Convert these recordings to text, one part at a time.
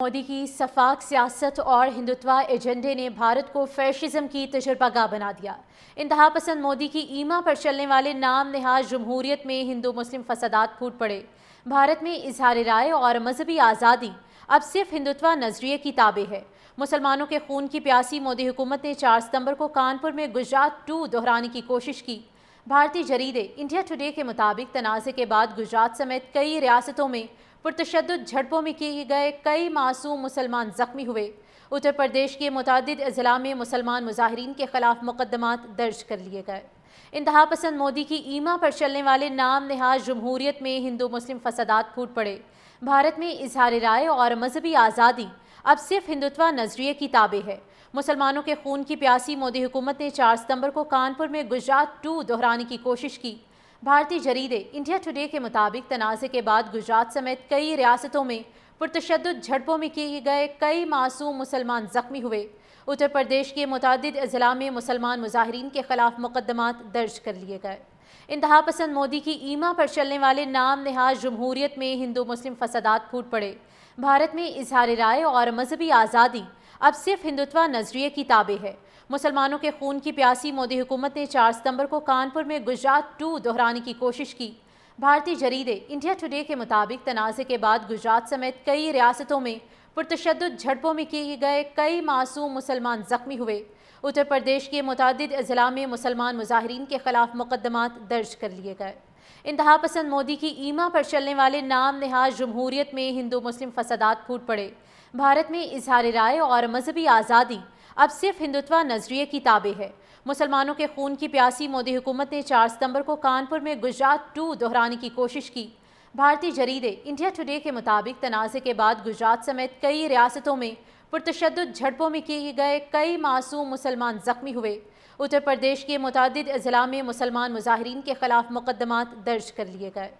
मोदी की सफाक सियासत और हिंदुत्वा एजेंडे ने भारत को फैशिज्म की तजुर्बागाह बना दिया। इंतहा पसंद मोदी की ईमा पर चलने वाले नाम नहाज जमहूरियत में हिंदू मुस्लिम फसादात फूट पड़े। भारत में इजहार राय और मजहबी आज़ादी अब सिर्फ हिंदुत्वा नजरिए की ताबे है। मुसलमानों के खून की प्यासी मोदी हुकूमत ने 4 सितंबर को कानपुर में गुजरात 2 दोहराने की कोशिश की। भारतीय जरीदे इंडिया टुडे के मुताबिक तनाज़े के बाद गुजरात समेत कई रियासतों में पुरतशद्दुद झड़पों में किए गए कई मासूम मुसलमान जख्मी हुए। उत्तर प्रदेश के मुतादिद अजला में मुसलमान मुजाहिरीन के खिलाफ मुकदमात दर्ज कर लिए गए। इंतहा पसंद मोदी की ईमा पर चलने वाले नाम नहाज जमहूरियत में हिंदू मुस्लिम फसादात फूट पड़े। भारत में इजहार राय और मजहबी आज़ादी अब सिर्फ हिंदुत्वा नजरिए की ताबे है। मुसलमानों के खून की प्यासी मोदी हुकूमत ने 4 सितंबर को कानपुर में गुजरात 2 दोहराने की कोशिश की। भारतीय जरीदे इंडिया टुडे के मुताबिक तनाज़े के बाद गुजरात समेत कई रियासतों में पुरतशद्दुद झड़पों में किए गए कई मासूम मुसलमान जख्मी हुए। उत्तर प्रदेश के मुतादिद अजला में मुसलमान मुजाहिरीन के खिलाफ मुकदमात दर्ज कर लिए गए। इंतहा पसंद मोदी की ईमा पर चलने वाले नाम नहाज जमहूरियत में हिंदू मुस्लिम फसादात फूट पड़े। भारत में इजहार राय और मजहबी आज़ादी अब सिर्फ हिंदुत्वा नजरिए की ताबे है। मुसलमानों के खून की प्यासी मोदी हुकूमत ने 4 सितंबर को कानपुर में गुजरात 2 दोहराने की कोशिश की। भारतीय जरीदे इंडिया टुडे के मुताबिक तनाज़े के बाद गुजरात समेत कई रियासतों में पुरतशद्दुद झड़पों में किए गए कई मासूम मुसलमान जख्मी हुए। उत्तर प्रदेश के मुतादिद अजला में मुसलमान मुजाहिरीन के खिलाफ मुकदमात दर्ज कर लिए गए। इंतहा पसंद मोदी की ईमा पर चलने वाले नाम नहाज जमहूरियत में हिंदू मुस्लिम फसादात फूट पड़े। भारत में इजहार राय और मजहबी आज़ादी अब सिर्फ हिंदुत्वा नजरिए की ताबे है। मुसलमानों के खून की प्यासी मोदी हुकूमत ने 4 सितंबर को कानपुर में गुजरात 2 दोहराने की कोशिश की। भारतीय जरीदे इंडिया टुडे के मुताबिक तनाज़े के बाद गुजरात समेत कई रियासतों में पुरतशद्दुद झड़पों में किए गए कई मासूम मुसलमान जख्मी हुए। उत्तर प्रदेश के मुतादिद अजला में मुसलमान मुजाहिरीन के खिलाफ मुकदमात दर्ज कर लिए गए।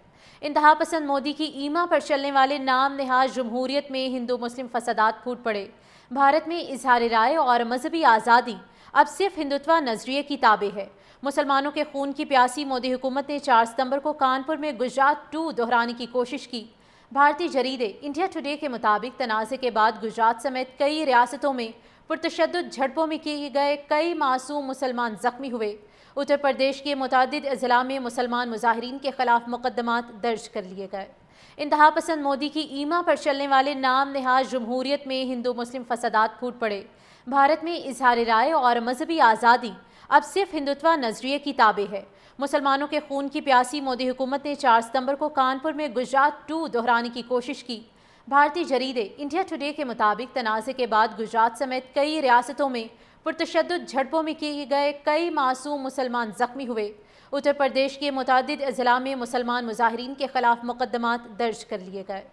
इंतहा पसंद मोदी की ईमा पर चलने वाले नाम नहाज जमहूरियत में हिंदू मुस्लिम फसादात फूट पड़े। भारत में इजहार राय और मजहबी आज़ादी अब सिर्फ हिंदुत्वा नजरिए की ताबे है। मुसलमानों के खून की प्यासी मोदी हुकूमत ने 4 सितंबर को कानपुर में गुजरात 2 दोहराने की कोशिश की। भारतीय जरीदे इंडिया टुडे के मुताबिक तनाज़े के बाद गुजरात समेत कई रियासतों में पुरतशद्दुद झड़पों में किए गए कई मासूम मुसलमान जख्मी हुए। उत्तर प्रदेश के मुतादिद अजला में मुसलमान मुजाहिरीन के खिलाफ मुकदमात दर्ज कर लिए गए। इंतहा पसंद मोदी की ईमा पर चलने वाले नाम नहाज जमहूरियत में हिंदू मुस्लिम फसादात फूट पड़े। भारत में इजहार राय और मजहबी आज़ादी अब सिर्फ हिंदुत्वा नजरिए की ताबे है। मुसलमानों के खून की प्यासी मोदी हुकूमत ने 4 सितंबर को कानपुर में गुजरात 2 दोहराने की कोशिश की। भारतीय जरीदे इंडिया टुडे के मुताबिक तनाज़े के बाद गुजरात समेत कई रियासतों में पुरतशद्दुद झड़पों में किए गए कई मासूम मुसलमान जख्मी हुए। उत्तर प्रदेश के मुतादिद अजला में मुसलमान मुजाहिरीन के खिलाफ मुकदमात दर्ज कर लिए गए।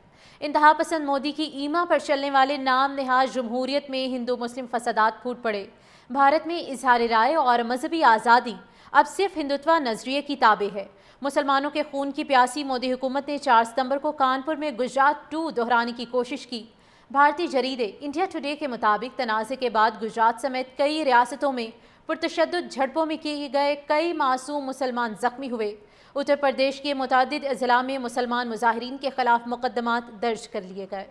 इंतहा पसंद मोदी की ईमा पर चलने वाले नाम नहाज जमहूरियत में हिंदू मुस्लिम फसादात फूट पड़े। भारत में इजहार राय और मजहबी आज़ादी अब सिर्फ हिंदुत्वा नजरिए की ताबे है। मुसलमानों के खून की प्यासी मोदी हुकूमत ने 4 सितंबर को कानपुर में गुजरात 2 दोहराने की कोशिश की। भारतीय जरीदे इंडिया टुडे के मुताबिक तनाज़े के बाद गुजरात समेत कई रियासतों में पुरतशद्दुद झड़पों में किए गए कई मासूम मुसलमान जख्मी हुए। उत्तर प्रदेश के मुतादिद अजला में मुसलमान मुजाहिरीन के खिलाफ मुकदमात दर्ज कर लिए गए।